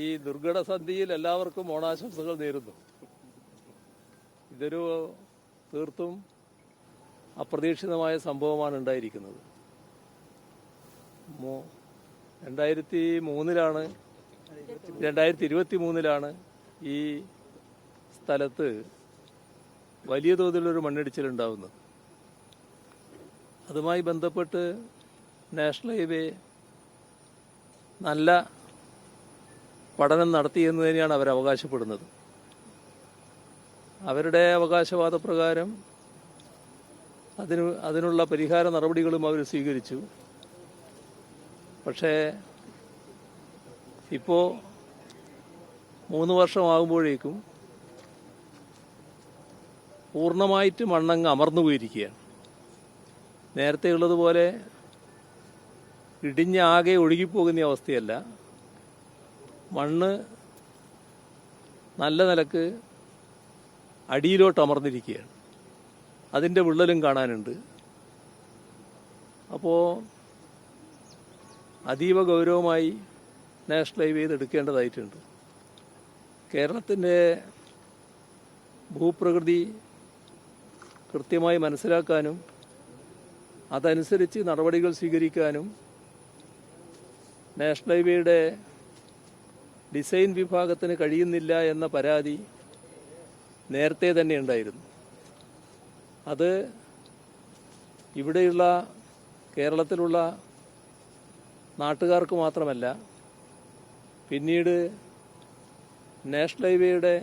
ഈ ദുർഘടസന്ധിയിൽ എല്ലാവർക്കും ഓണാശംസകൾ നേരുന്നു. ഇതൊരു തീർത്തും അപ്രതീക്ഷിതമായ സംഭവമാണ് ഉണ്ടായിരിക്കുന്നത്. 2023 ഈ സ്ഥലത്ത് വലിയ തോതിലൊരു മണ്ണിടിച്ചിലുണ്ടാവുന്നത്. അതുമായി ബന്ധപ്പെട്ട് നാഷണൽ ഹൈവേ നല്ല പഠനം നടത്തിയെന്ന് തന്നെയാണ് അവർ അവകാശപ്പെടുന്നത്. അവരുടെ അവകാശവാദപ്രകാരം അതിനുള്ള പരിഹാര നടപടികളും അവർ സ്വീകരിച്ചു. പക്ഷേ ഇപ്പോൾ 3 വർഷമാകുമ്പോഴേക്കും പൂർണ്ണമായിട്ട് മണ്ണങ്ങ് അമർന്നു പോയിരിക്കുകയാണ്. നേരത്തെ ഉള്ളതുപോലെ ഇടിഞ്ഞ് ആകെ ഒഴുകിപ്പോകുന്ന അവസ്ഥയല്ല. മണ്ണ് നല്ല നിലക്ക് അടിയിലോട്ട് അമർന്നിരിക്കുകയാണ്. അതിൻ്റെ വിള്ളലും കാണാനുണ്ട്. അപ്പോൾ അതീവ ഗൗരവമായി നാഷണൽ ഹൈവേ എടുക്കേണ്ടതായിട്ടുണ്ട്. കേരളത്തിൻ്റെ ഭൂപ്രകൃതി കൃത്യമായി മനസ്സിലാക്കാനും അതനുസരിച്ച് നടപടികൾ സ്വീകരിക്കാനും നാഷണൽ ഹൈവേയുടെ ഡിസൈൻ വിഭാഗത്തിന് കഴിയുന്നില്ല എന്ന പരാതി നേരത്തെ തന്നെ ഉണ്ടായിരുന്നു. അത് ഇവിടെയുള്ള കേരളത്തിലുള്ള നാട്ടുകാർക്ക് മാത്രമല്ല, പിന്നീട് നാഷണൽ ഹൈവേയുടെ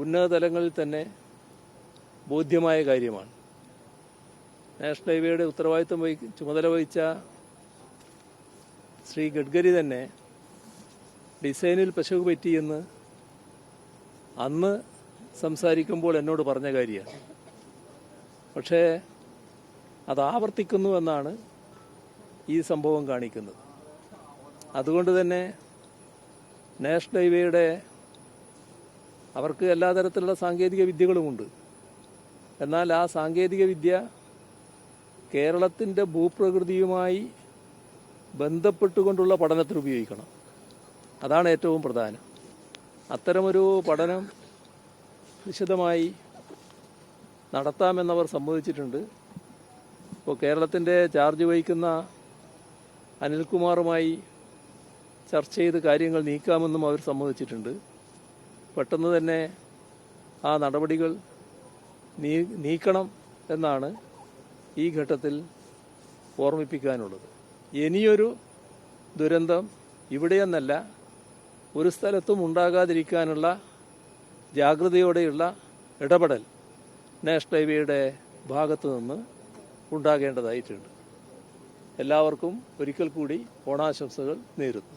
ഉന്നത തലങ്ങളിൽ തന്നെ ബോധ്യമായ കാര്യമാണ്. നാഷണൽ ഹൈവേയുടെ ഉത്തരവാദിത്വം ചുമതല വഹിച്ച ശ്രീ ഗഡ്കരി തന്നെ ഡിസൈനിൽ പിശക് പറ്റിയെന്ന് അന്ന് സംസാരിക്കുമ്പോൾ എന്നോട് പറഞ്ഞ കാര്യമാണ്. പക്ഷേ അത് ആവർത്തിക്കുന്നു എന്നാണ് ഈ സംഭവം കാണിക്കുന്നത്. അതുകൊണ്ട് തന്നെ നാഷണൽ ഹൈവേയുടെ അവർക്ക് എല്ലാ തരത്തിലുള്ള സാങ്കേതിക വിദ്യകളുമുണ്ട്. എന്നാൽ ആ സാങ്കേതിക വിദ്യ കേരളത്തിൻ്റെ ഭൂപ്രകൃതിയുമായി ബന്ധപ്പെട്ടുകൊണ്ടുള്ള പഠനത്തിന് ഉപയോഗിക്കണം. അതാണ് ഏറ്റവും പ്രധാനം. അത്തരമൊരു പഠനം വിശദമായി നടത്താമെന്നവർ സമ്മതിച്ചിട്ടുണ്ട്. ഇപ്പോൾ കേരളത്തിൻ്റെ ചാർജ് വഹിക്കുന്ന അനിൽകുമാറുമായി ചർച്ച ചെയ്ത് കാര്യങ്ങൾ നീക്കാമെന്നും അവർ സമ്മതിച്ചിട്ടുണ്ട്. പെട്ടെന്ന് തന്നെ ആ നടപടികൾ നീക്കണം എന്നാണ് ഈ ഘട്ടത്തിൽ ഓർമ്മിപ്പിക്കാനുള്ളത്. ഇനിയൊരു ദുരന്തം ഇവിടെയെന്നല്ല ഒരു സ്ഥലത്തും ഉണ്ടാകാതിരിക്കാനുള്ള ജാഗ്രതയോടെയുള്ള ഇടപെടൽ നാഷണൽ ഹൈവേയുടെ ഭാഗത്തു നിന്ന് ഉണ്ടാകേണ്ടതായിട്ടുണ്ട്. എല്ലാവർക്കും ഒരിക്കൽ കൂടി ഓണാശംസകൾ നേരുന്നു.